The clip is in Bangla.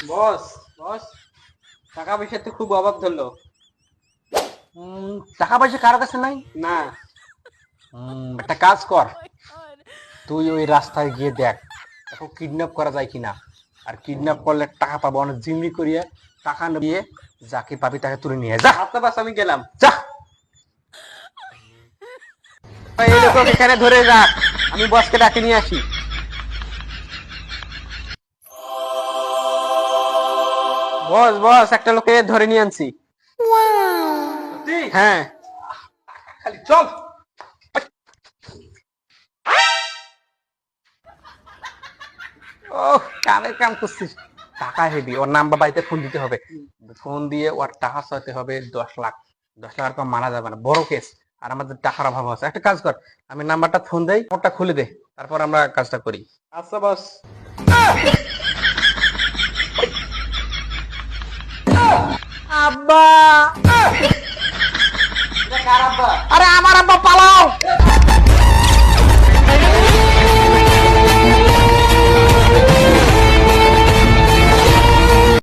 বস বস, টাকা পয়সা তো খুব অভাব ধরলো। টাকা পয়সা কারো কাছে নাই? না। একটা কাজ কর, তুই ওই রাস্তায় গিয়ে দেখ এখন কিডন্যাপ করা যায় কিনা। আর কিডন্যাপ করলে টাকা পাবো, অনেক জিম্মি করিয়ে টাকা নিয়ে যাকে পাবি তাকে তুলে নিয়ে যা। আচ্ছা বাস, আমি গেলাম। যা। এই লোক এখানে ধরে রাখ, আমি বসকে ডাকে নিয়ে আসি। বস বস, একটা লোকে ধরে নিয়ে আনছি। হ্যাঁ। খালি চল। ও কামের কাম করছিস, টাকা হেবি। ওর নাম্বার বাড়িতে ফোন দিতে হবে, ফোন দিয়ে ওর টাকা চাইতে হবে 10 লাখ। 10 লাখ টাকা মানা যাবে না, বড় কেস। আর আমাদের টাকার অভাব আছে, একটা কাজ কর, আমি নাম্বারটা ফোন দেই, ওটা খুলে দে, তারপর আমরা কাজটা করি। আচ্ছা বস। আব্বা, এটা কার আব্বা? আরে আমার আব্বা, পালাও।